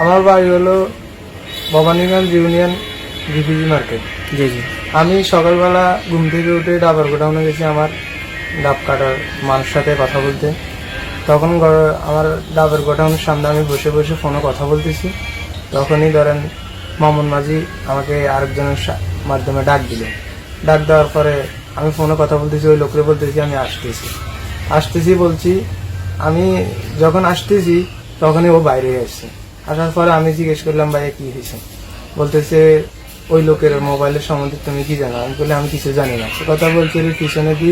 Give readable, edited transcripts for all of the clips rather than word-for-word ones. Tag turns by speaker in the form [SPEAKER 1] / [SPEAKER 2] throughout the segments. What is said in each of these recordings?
[SPEAKER 1] আমার বাড়ি হলো ভবানীগঞ্জ ইউনিয়ন জিপিজি মার্কেট।
[SPEAKER 2] জি জি।
[SPEAKER 1] আমি সকালবেলা ঘুম থেকে উঠে ডাবার গোডাউনে গেছি আমার ডাব কাটার মানুষ সাথে কথা বলতে। তখন আমার ডাবের গোডাউনের সামনে আমি বসে বসে ফোনে কথা বলতেছি। তখনই ধরেন মামুন মাঝি আমাকে আরেকজনের মাধ্যমে ডাক দিল। ডাক দেওয়ার পরে আমি ফোনে কথা বলতেছি, ওই লোকরে বলতেছি আমি আসতেছি বলছি। আমি যখন আসতেছি তখনই ও বাইরে আসছে। আসার পরে আমি জিজ্ঞেস করলাম ভাইয়া কি হয়েছে, বলতেছে ওই লোকের মোবাইলের সম্বন্ধে তুমি কি জানো? আমি বললাম আমি কিছু জানি না। সে কথা বলছে পিছনে কি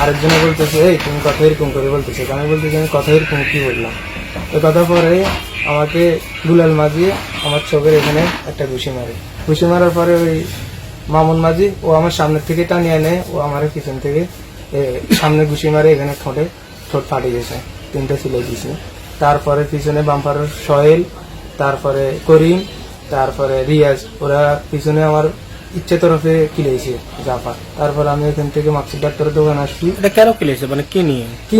[SPEAKER 1] আরেকজনে বলতেছে এই তুমি কথা এরকম করে বলতেছে। আমি বলতেছি আমি কথা এরকম কি বললাম। ওই কথা পরে আমাকে গুলাল মাঝিয়ে আমার চোখের এখানে একটা ঘুষি মারার পরে ওই মামুন মাঝি ও আমার সামনের থেকে টানিয়ে এনে ও আমার পিছন থেকে সামনে ঘুষি মারে এখানে ঠোঁট ফাটে গেছে, 3টা সিলাই দিয়েছে। তারপরে পিছনে বাম্পারের সোহেল, তারপরে করিম, তারপরে রিয়াজ, ওরা পিছনে আমার ইচ্ছে তরফে কিলেছে জাফা। তারপরে আমি এখান থেকে মাকসুদ ডাক্তারের দোকান আসছি।
[SPEAKER 2] এটা কেন কিলেছে, মানে কি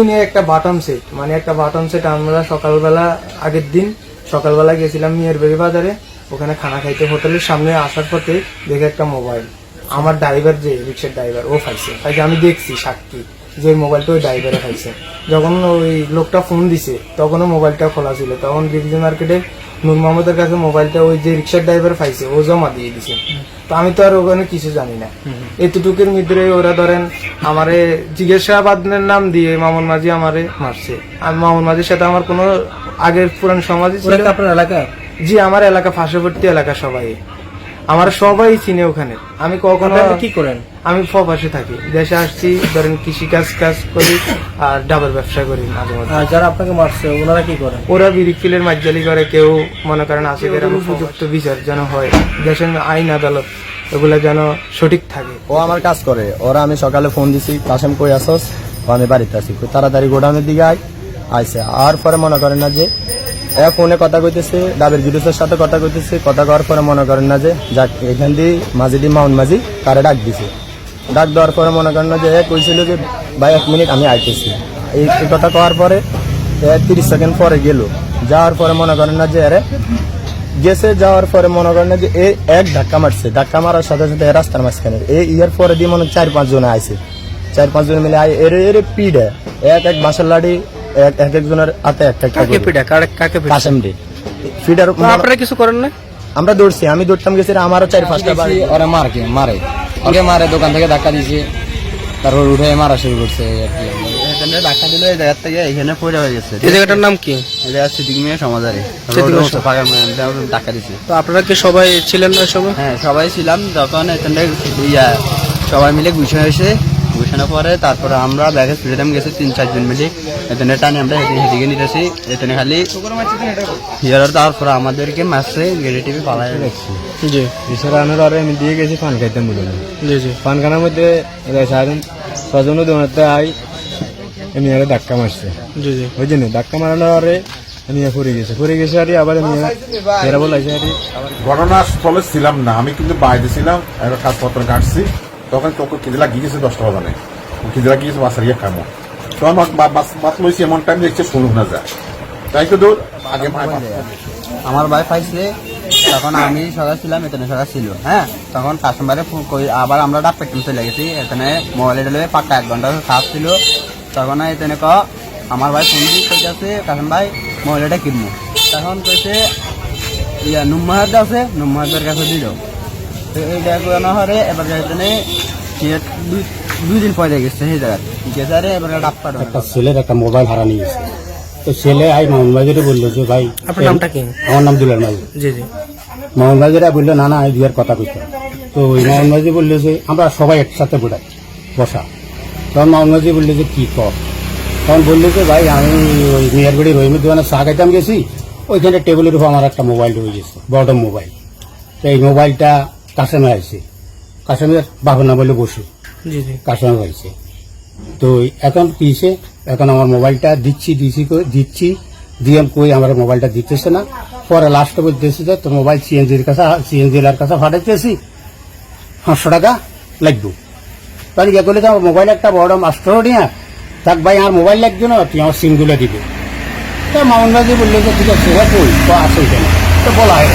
[SPEAKER 2] নিয়ে
[SPEAKER 1] একটা বাটন সেট, মানে একটা বাটন সেট আমরা সকালবেলা আগের দিন সকালবেলা গেছিলাম মিয়ারবেড়ি বাজারে, ওখানে খানা খাইতে হোটেলের সামনে আসার পথে দেখে একটা মোবাইল আমার ড্রাইভার, যে রিক্সার ড্রাইভার, ও খাইছে। আমি দেখছি সাক্ষী যে ওই মোবাইলটা ওই ড্রাইভারে খাইছে। যখন ওই লোকটা ফোন দিছে তখনও মোবাইলটা খোলা ছিল। তখন ডিভিজি মার্কেটে নূর মোহাম্মদের কাছে মোবাইলটা ওই যে রিক্সার ড্রাইভার পাইছে, ও জমা দিয়ে দিছে। তো আমি তো আর ওখানে কিছু জানি না। এতটুকুর মধ্যে ওরা ধরেন আমারে জিজ্ঞাসাবাদের নাম দিয়ে মামুন মাঝি আমারে মারছে। আমি মামুন মাঝির সাথে আমার কোনো আগের পুরান সমাজই ছিল।
[SPEAKER 2] আপনার এলাকা?
[SPEAKER 1] জি, আমার এলাকা পার্শ্ববর্তী এলাকা, সবাই আমার সবাই চিনে ওখানে। আমি কখনো
[SPEAKER 2] কি করেন?
[SPEAKER 1] আমি প্রবাসে থাকি, দেশে আসছি ধরেন কৃষি কাজ করি আর ডাবের ব্যবসা করি মাঝে মাঝে।
[SPEAKER 2] যারা আপনাকে মারছে ওনারা কি করেন?
[SPEAKER 1] ওরা বিরিকফিলের মাইজালি করে, কেউ মনে করেন আশিকের উপযুক্ত বিচার যেন হয়, দেশের আইন আদালত এগুলা যেন সঠিক থাকে।
[SPEAKER 3] ও আমার কাজ করে। ওরা আমি সকালে ফোন দিছি, কাশেম কই আসস? আমি বাড়িতে আছি। তাড়াতাড়ি গোডাউনের দিকে আইসে। আর পরে মনে করেন না যে ফোনে কথা কইতেছে, ডাবের গিরুসের সাথে কথা কইতেছে। কথা কওয়ার পরে মনে করেন না যে যাক এখান দিয়ে মাঝিদি মাউন মাঝি তারা ডাক দিছে। ডাক দেওয়ার পরে মনে করেন না যে কইছিল যে ভাই 1 মিনিট আমি আইতেছি। এই কথা কওয়ার পরে 30 সেকেন্ড পরে গেল। যাওয়ার পরে মনে করেন না যে গেছে, যাওয়ার পরে মনে করেন না যে এক ধাক্কা মারছে। ধাক্কা মারার সাথে সাথে রাস্তার মাঝখানে ইয়ার পরে দিয়ে মনে 4-5 জন আইছে। 4-5 জন মিলে এর পিড়ে এক বাঁশের লাড়ি এক একজনের হাতে একটা কাশেম ডে ফিডার।
[SPEAKER 2] আপনারা কিছু করেন না?
[SPEAKER 3] আমরা দৌড়ছি, আমি দৌড়তাম গেছি, আমারও 4-5টা বাড়ি।
[SPEAKER 4] ওরা মারে দোকান থেকে ধাক্কা দিয়েছে, তারপর উঠে মারা শুরু করছে। ধাক্কা দিল এই জায়গার থেকে এখানে পড়ে হয়ে গেছে।
[SPEAKER 2] এই জায়গাটার নাম কি?
[SPEAKER 4] এটা সিদ্দিক মিয়া সমাজারে ধাক্কা দিছে।
[SPEAKER 2] তো আপনারা কি সবাই ছিলেন না সময়?
[SPEAKER 4] হ্যাঁ, সবাই ছিলাম। যখন এখানে সবাই মিলে গুছিয়ে হয়েছে, গুছানোর পরে তারপরে আমরা ব্যাগে ফিরেতাম গেছি 3-4 জন মিলে। এখানে টানে আমরা হেঁটে নিতেছি। এখানে খালি হিয়ার, তারপরে আমাদেরকে মারছে, গেড়ে টিভি পালাই রাখছি।
[SPEAKER 2] জি।
[SPEAKER 3] রানের আরে আমি দিয়ে গেছি পান খাইতাম বলে।
[SPEAKER 2] জি জি।
[SPEAKER 3] পান খানার মধ্যে 6 দোকানতে আমি আরে ধাক্কা মারছে।
[SPEAKER 2] জি জি।
[SPEAKER 3] ওই জন্য ধাক্কা মারানোর আরে আমি পড়ে গেছে আর আবার এরা বলাইছে আর
[SPEAKER 5] ঘটনার স্থলে ছিলাম না, আমি কিন্তু বাইরে ছিলাম, একটা কাজপত্র কাটছি। তখন তোকে খিদে লাগিয়েছে 10টা বাজানে, খিদে লাগিয়েছে বাসারিয়া খামো। তখন বাস লইছি, এমন টাইম দেখছে শুনুক না যায়, তাই তো দৌড় আগে
[SPEAKER 4] আমার ভাই পাইছে। তখন আমি সদা ছিলাম, এখানে সদা ছিল। হ্যাঁ, তখন কাস্টমারে আবার আমরা ডাক পেট্রোল চলে গেছি। এখানে মোবাইলে পাক্কা 1 ঘন্টা কাজ ছিল। তখন এখানে আমার ভাই ফোন দিয়ে কইতেছে কাসম ভাই মোবাইলটা কিনবো। তখন কইছে নুম্মাহাদ আছে, নুম্মাহাদের কাছে দিল। তো এই জায়গা হরে এবার এখানে 2 দিন পরে গেছে সেই জায়গায় গেছে। আরে এবার ডাক পাঠানো
[SPEAKER 6] একটা ছেলের একটা মোবাইল হারানি গেছে। তো ছেলে মামুন ভাইজরে বললো যে ভাই
[SPEAKER 2] আপনার নামটা কি?
[SPEAKER 6] আমার নাম দুলাল মাঝি।
[SPEAKER 2] জি জি।
[SPEAKER 6] মামুন ভাইজরা বললো না এই বিয়ের কথা কইতে। তো ওই মামুন ভাইজি বললো যে আমরা সবাই একসাথে বসা। তখন মামুন ভাইজি বললো যে কি কর? তখন বললো যে ভাই আমি ওই মেয়ারবাড়ি রহিমের দোকানে চা খাইতাম গেছি, ওইখানে টেবিলের উপর আমার একটা মোবাইল রয়ে গেছে, বড় মোবাইল। তো এই মোবাইলটা কাশেমে আছে, কাশেমের বাবার নাম বলে বসে কাশেমে হয়েছে। তো এখন পিছে এখন আমার মোবাইলটা দিচ্ছি দিয়ে কই আমার মোবাইলটা দিতেছে না। পরে লাস্টে বলতেছি যে তোর মোবাইল সিএনজির কাছে ফাটাইতেছি, 500 টাকা লাগবে। তাহলে ইয়ে করলে তো আমার মোবাইল একটা বড় মাস্টার নিয়ে থাক ভাই, আমার মোবাইল লাগবে না, তুই আমার সিমগুলো দিবে। তো মামুন ভাই বললো যে ঠিক আছে কই তো আসো এখানে। তো তো বলা হয়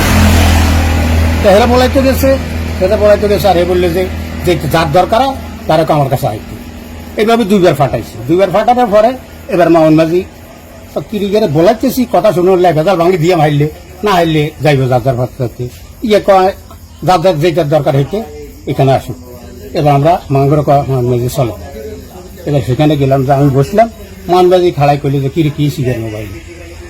[SPEAKER 6] তো হেরা বলাইতে গেছে সেটা বলাইতে গেছে আর এ বললে যে যার দরকার তারা আমার কাছে আইতে এইভাবে দুইবার ফাটাইছি দুইবার ফাটানোর পরে এবার মামুন মাঝি কিরিগেরে বলাইতেছি কথা শুনে ভেজাল ভাঙি দিয়ে হাইলে না হাইলে যাইব যার ফাটাতে ইয়ে কয় যার যেটার দরকার হইতে এখানে আসুক এবার আমরা মাঙ্গর মামুন মাঝি চলো এবার সেখানে গেলাম যে আমি বসলাম মামুন মাঝি খাড়াই করলে যে কি শিখের মোবাইল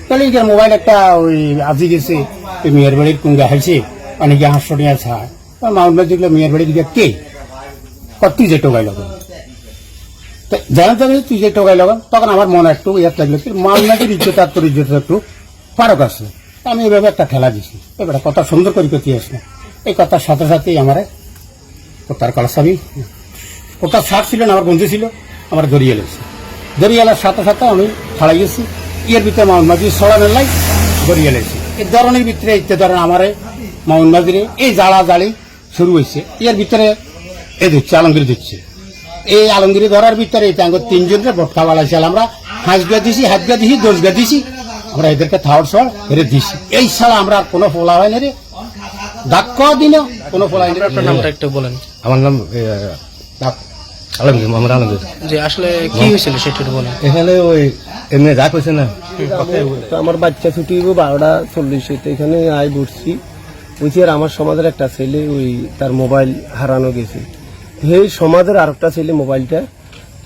[SPEAKER 6] তাহলে ইগের মোবাইল একটা ওই আজি গেছে ওই মেয়ের বাড়ির কুঙ্গা হাইছে অনেকে 500 টাকা ছাড় মামুন মাঝি গুলো মেয়ের বাড়ি দিকে কে তুই যে টোকাই লাগান জানাতে হবে তুই যে টোকাই লাগান তখন আমার মনে একটু ইয়ার লাগলো মামুন মাঝির ইজ্জত আর তোর ইজ্জত একটু ফারক আছে আমি এভাবে একটা খেলা দিছি এবার কথা সুন্দর করে করতে আসলাম এই কথার সাথে সাথেই আমার তার কলার সাবি ওটা শার্ট ছিল না আমার বন্ধু ছিল আমার ধরিয়ে এলেছে ধরিয়ে এলার সাথে সাথে আমি ছাড়াই গেছি ইয়ের ভিতরে মামুন মাঝি সরানোর লাই ধরিয়ে এলেছি এই ধরনের ভিতরে ইত্যাদি ধরেন আমার মামুন মাঝিরে এই জ্বালা জালি শুরু হয়েছে এর ভিতরে এ দিচ্ছে আলমগিরি দিচ্ছে এই আলমগিরি ধরার ভিতরে এই টাঙ্গ তিনজনের ভোট খাওয়া লাগছে আমরা হাঁস গা দিছি হাত গা দিছি দোষ গা দিছি আমরা এদেরকে থাওয়ার সর হেরে দিছি এই ছাড়া আমরা আর কোনো ফোলা হয় না রে ডাক্ক দিন কোনো ফোলা হয় না
[SPEAKER 2] আপনার নামটা একটু বলেন।
[SPEAKER 3] আমার নাম আলমগীর মোহাম্মদ আলমগীর।
[SPEAKER 2] যে আসলে কি হয়েছিল সেটা একটু বলেন।
[SPEAKER 3] এখানে ওই এমনি রাগ হয়েছে না
[SPEAKER 7] তো আমার বাচ্চা ছুটি 12:40 এখানে আয় বসছি বুঝছি আর আমার সমাজের একটা ছেলে ওই তার মোবাইল হারানো গেছে এই সমাজের আরেকটা ছেলে মোবাইলটা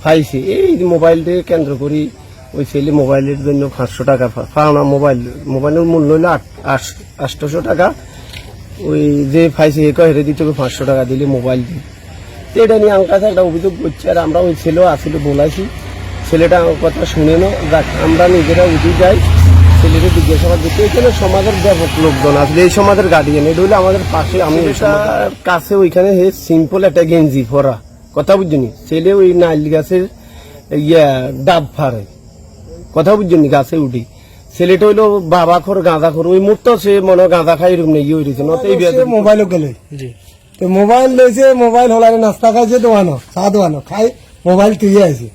[SPEAKER 7] পাইছে এই মোবাইলটা কেন্দ্র করি ওই ছেলে মোবাইলের জন্য 500 টাকা পাওনা মোবাইলের মূল্য হলো 800 টাকা ওই যে পাইছে এ হেরে দিতে 500 টাকা দিলে মোবাইল দিই এটা নিয়ে আমার কাছে একটা অভিযোগ করছে আর আমরা ওই ছেলেও আসলে বলাইছি ছেলেটা আমার কথা শুনে না দেখ আমরা নিজেরা উঠে যাই ছেলেকে জিজ্ঞাসাবাদ দিতে এখানে সমাজের ব্যাপক লোকজন আসলে এই সমাজের গার্ডিয়ান এটা হলে আমাদের পাশে আমি কাছে ওইখানে সিম্পল একটা গেঞ্জি পরা কথা বুঝছিনি ছেলে ওই নাইল গাছের ডাব ফারে কথা বুঝছিনি গাছে উঠি ছেলেটা হইলো বাবা খোর গাঁদা খোর ওই মুহূর্তে সে মনে গাঁদা খাই রুম নেই হয়েছে
[SPEAKER 1] মোবাইলও গেলে তো মোবাইল লইছে মোবাইল হলারে নাস্তা খাইছে দোয়ানো চা দোয়ানো খাই মোবাইল তুইয়ে আছে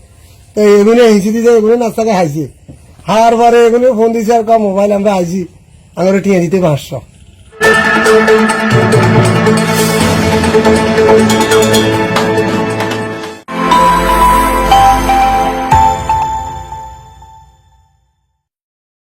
[SPEAKER 1] তো এগুলো হিসি দিছে এগুলো নাস্তা খাই খাইছে খাওয়ার পরে এগুলো ফোন দিছে আর মোবাইল আমরা আইছি আমার টিয়া দিতে 500